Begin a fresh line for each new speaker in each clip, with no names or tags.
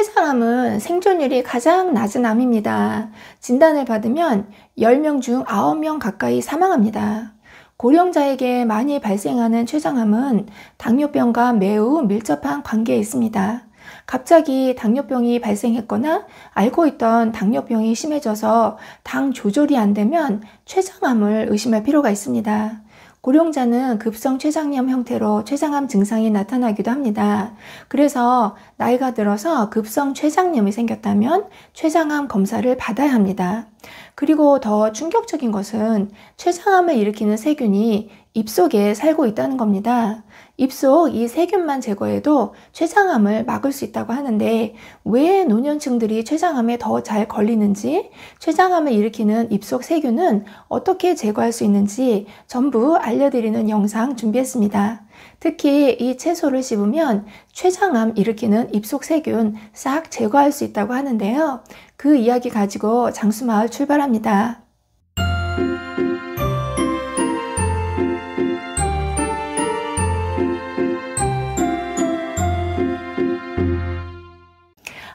췌장암은 생존율이 가장 낮은 암입니다. 진단을 받으면 10명 중 9명 가까이 사망합니다. 고령자에게 많이 발생하는 췌장암은 당뇨병과 매우 밀접한 관계에 있습니다. 갑자기 당뇨병이 발생했거나 앓고 있던 당뇨병이 심해져서 당 조절이 안 되면 췌장암을 의심할 필요가 있습니다. 고령자는 급성 췌장염 형태로 췌장암 증상이 나타나기도 합니다. 그래서 나이가 들어서 급성 췌장염이 생겼다면 췌장암 검사를 받아야 합니다. 그리고 더 충격적인 것은 췌장암을 일으키는 세균이 입속에 살고 있다는 겁니다. 입속 이 세균만 제거해도 췌장암을 막을 수 있다고 하는데 왜 노년층들이 췌장암에 더 잘 걸리는지, 췌장암을 일으키는 입속 세균은 어떻게 제거할 수 있는지 전부 알려드리는 영상 준비했습니다. 특히 이 채소를 씹으면 췌장암 일으키는 입속 세균 싹 제거할 수 있다고 하는데요. 그 이야기 가지고 장수마을 출발합니다.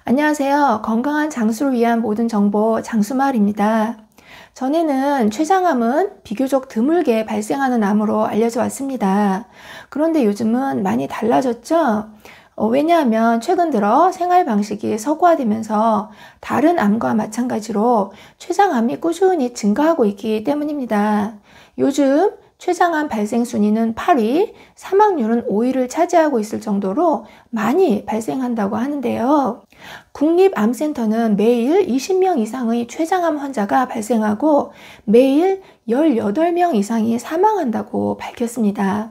안녕하세요. 건강한 장수를 위한 모든 정보 장수마을입니다. 전에는 췌장암은 비교적 드물게 발생하는 암으로 알려져 왔습니다. 그런데 요즘은 많이 달라졌죠? 왜냐하면 최근 들어 생활 방식이 서구화되면서 다른 암과 마찬가지로 췌장암이 꾸준히 증가하고 있기 때문입니다. 요즘 췌장암 발생 순위는 8위, 사망률은 5위를 차지하고 있을 정도로 많이 발생한다고 하는데요. 국립암센터는 매일 20명 이상의 췌장암 환자가 발생하고 매일 18명 이상이 사망한다고 밝혔습니다.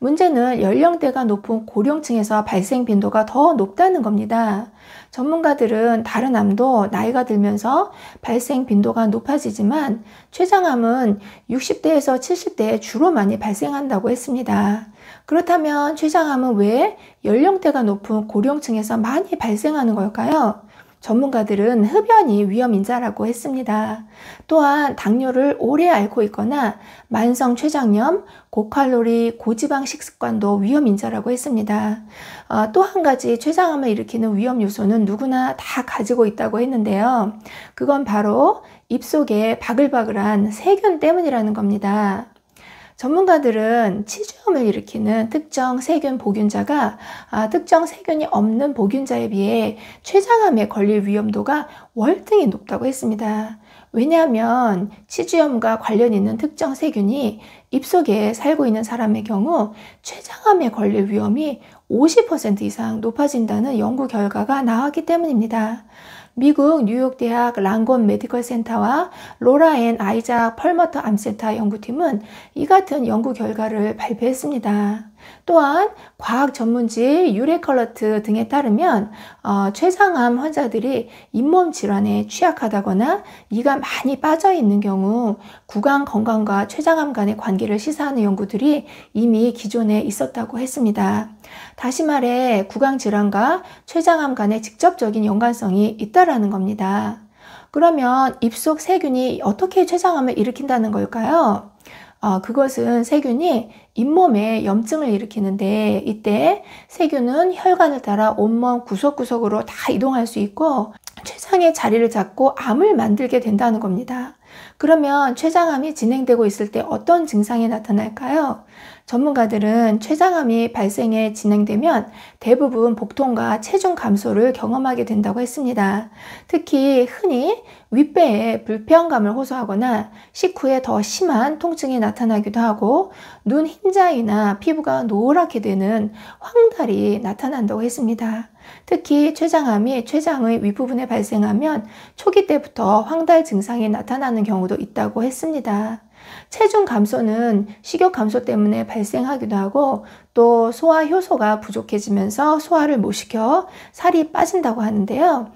문제는 연령대가 높은 고령층에서 발생 빈도가 더 높다는 겁니다. 전문가들은 다른 암도 나이가 들면서 발생 빈도가 높아지지만 췌장암은 60대에서 70대에 주로 많이 발생한다고 했습니다. 그렇다면 췌장암은 왜 연령대가 높은 고령층에서 많이 발생하는 걸까요? 전문가들은 흡연이 위험인자라고 했습니다. 또한 당뇨를 오래 앓고 있거나 만성 췌장염, 고칼로리, 고지방 식습관도 위험인자라고 했습니다. 또 한 가지 췌장암을 일으키는 위험 요소는 누구나 다 가지고 있다고 했는데요. 그건 바로 입속에 바글바글한 세균 때문이라는 겁니다. 전문가들은 치주염을 일으키는 특정 세균 보균자가 특정 세균이 없는 보균자에 비해 췌장암에 걸릴 위험도가 월등히 높다고 했습니다. 왜냐하면 치주염과 관련 있는 특정 세균이 입속에 살고 있는 사람의 경우 췌장암에 걸릴 위험이 50% 이상 높아진다는 연구 결과가 나왔기 때문입니다. 미국 뉴욕대학 랑곤 메디컬 센터와 로라 앤 아이작 펄머터 암센터 연구팀은 이 같은 연구 결과를 발표했습니다. 또한 과학 전문지 유레컬러트 등에 따르면 췌장암 환자들이 잇몸 질환에 취약하다거나 이가 많이 빠져 있는 경우 구강 건강과 췌장암 간의 관계를 시사하는 연구들이 이미 기존에 있었다고 했습니다. 다시 말해 구강 질환과 췌장암 간의 직접적인 연관성이 있다라는 겁니다. 그러면 입속 세균이 어떻게 췌장암을 일으킨다는 걸까요? 그것은 세균이 잇몸에 염증을 일으키는데 이때 세균은 혈관을 따라 온몸 구석구석으로 다 이동할 수 있고 췌장의 자리를 잡고 암을 만들게 된다는 겁니다. 그러면 췌장암이 진행되고 있을 때 어떤 증상이 나타날까요? 전문가들은 췌장암이 발생해 진행되면 대부분 복통과 체중 감소를 경험하게 된다고 했습니다. 특히 흔히 윗배에 불편감을 호소하거나 식후에 더 심한 통증이 나타나기도 하고 눈 흰자위나 피부가 노랗게 되는 황달이 나타난다고 했습니다. 특히 췌장암이 췌장의 윗부분에 발생하면 초기 때부터 황달 증상이 나타나는 경우도 있다고 했습니다. 체중 감소는 식욕 감소 때문에 발생하기도 하고 또 소화 효소가 부족해지면서 소화를 못 시켜 살이 빠진다고 하는데요.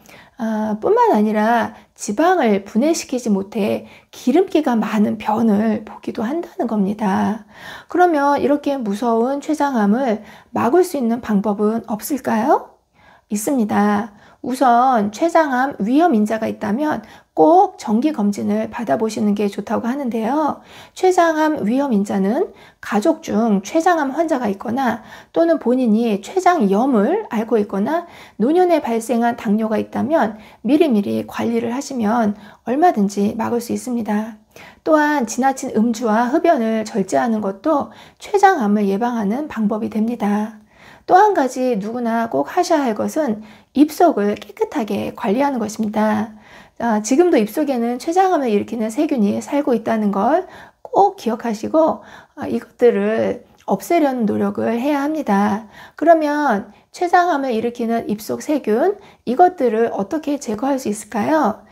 뿐만 아니라 지방을 분해시키지 못해 기름기가 많은 변을 보기도 한다는 겁니다. 그러면 이렇게 무서운 췌장암을 막을 수 있는 방법은 없을까요? 있습니다. 우선 췌장암 위험 인자가 있다면 꼭 정기검진을 받아보시는 게 좋다고 하는데요. 췌장암 위험 인자는 가족 중 췌장암 환자가 있거나 또는 본인이 췌장염을 앓고 있거나 노년에 발생한 당뇨가 있다면 미리미리 관리를 하시면 얼마든지 막을 수 있습니다. 또한 지나친 음주와 흡연을 절제하는 것도 췌장암을 예방하는 방법이 됩니다. 또 한 가지 누구나 꼭 하셔야 할 것은 입속을 깨끗하게 관리하는 것입니다. 지금도 입속에는 췌장암을 일으키는 세균이 살고 있다는 걸 꼭 기억하시고 이것들을 없애려는 노력을 해야 합니다. 그러면 췌장암을 일으키는 입속 세균, 이것들을 어떻게 제거할 수 있을까요?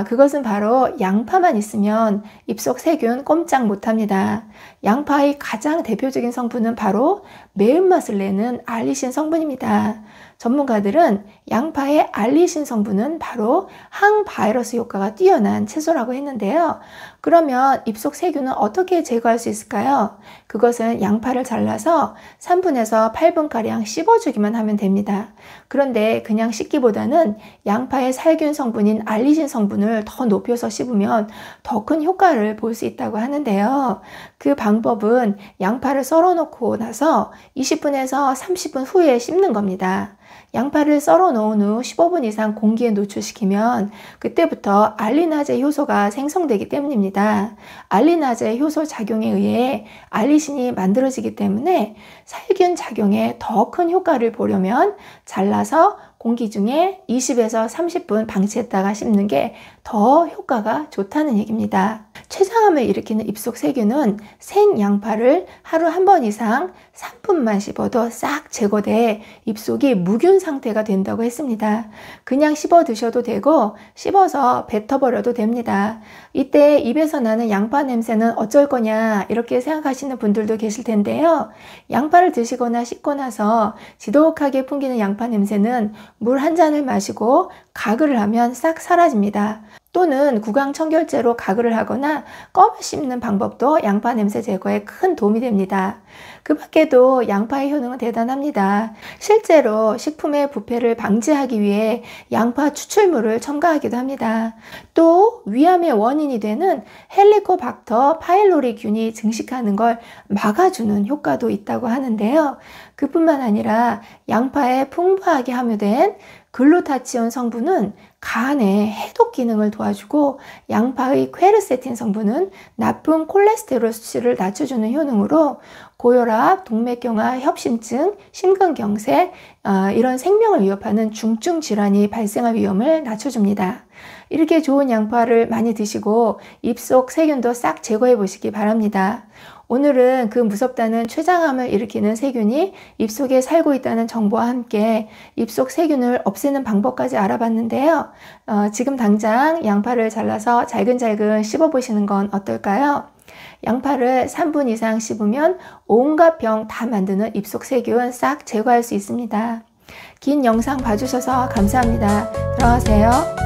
그것은 바로 양파만 있으면 입속 세균 꼼짝 못합니다. 양파의 가장 대표적인 성분은 바로 매운맛을 내는 알리신 성분입니다. 전문가들은 양파의 알리신 성분은 바로 항바이러스 효과가 뛰어난 채소라고 했는데요. 그러면 입속 세균은 어떻게 제거할 수 있을까요? 그것은 양파를 잘라서 3분에서 8분가량 씹어주기만 하면 됩니다. 그런데 그냥 씹기보다는 양파의 살균 성분인 알리신 성분을 더 높여서 씹으면 더 큰 효과를 볼 수 있다고 하는데요. 그 방법은 양파를 썰어 놓고 나서 20분에서 30분 후에 씹는 겁니다. 양파를 썰어 놓은 후 15분 이상 공기에 노출시키면 그때부터 알리나제 효소가 생성되기 때문입니다. 알리나제 효소 작용에 의해 알리신이 만들어지기 때문에 살균 작용에 더 큰 효과를 보려면 잘라서 공기 중에 20에서 30분 방치했다가 씹는 게 더 효과가 좋다는 얘기입니다. 췌장암을 일으키는 입속 세균은 생양파를 하루 한 번 이상 3분만 씹어도 싹 제거돼 입속이 무균 상태가 된다고 했습니다. 그냥 씹어 드셔도 되고 씹어서 뱉어버려도 됩니다. 이때 입에서 나는 양파 냄새는 어쩔 거냐 이렇게 생각하시는 분들도 계실 텐데요. 양파를 드시거나 씹고 나서 지독하게 풍기는 양파 냄새는 물 한 잔을 마시고 가글을 하면 싹 사라집니다. 또는 구강청결제로 가글을 하거나 껌을 씹는 방법도 양파 냄새 제거에 큰 도움이 됩니다. 그 밖에도 양파의 효능은 대단합니다. 실제로 식품의 부패를 방지하기 위해 양파 추출물을 첨가하기도 합니다. 또 위암의 원인이 되는 헬리코박터 파일로리 균이 증식하는 걸 막아주는 효과도 있다고 하는데요. 그뿐만 아니라 양파에 풍부하게 함유된 글루타치온 성분은 간의 해독 기능을 도와주고 양파의 퀘르세틴 성분은 나쁜 콜레스테롤 수치를 낮춰주는 효능으로 고혈압, 동맥경화, 협심증, 심근경색 이런 생명을 위협하는 중증 질환이 발생할 위험을 낮춰줍니다. 이렇게 좋은 양파를 많이 드시고 입속 세균도 싹 제거해 보시기 바랍니다. 오늘은 그 무섭다는 췌장암을 일으키는 세균이 입속에 살고 있다는 정보와 함께 입속 세균을 없애는 방법까지 알아봤는데요. 지금 당장 양파를 잘라서 잘근잘근 씹어보시는 건 어떨까요? 양파를 3분 이상 씹으면 온갖 병 다 만드는 입속 세균 싹 제거할 수 있습니다. 긴 영상 봐주셔서 감사합니다. 들어가세요.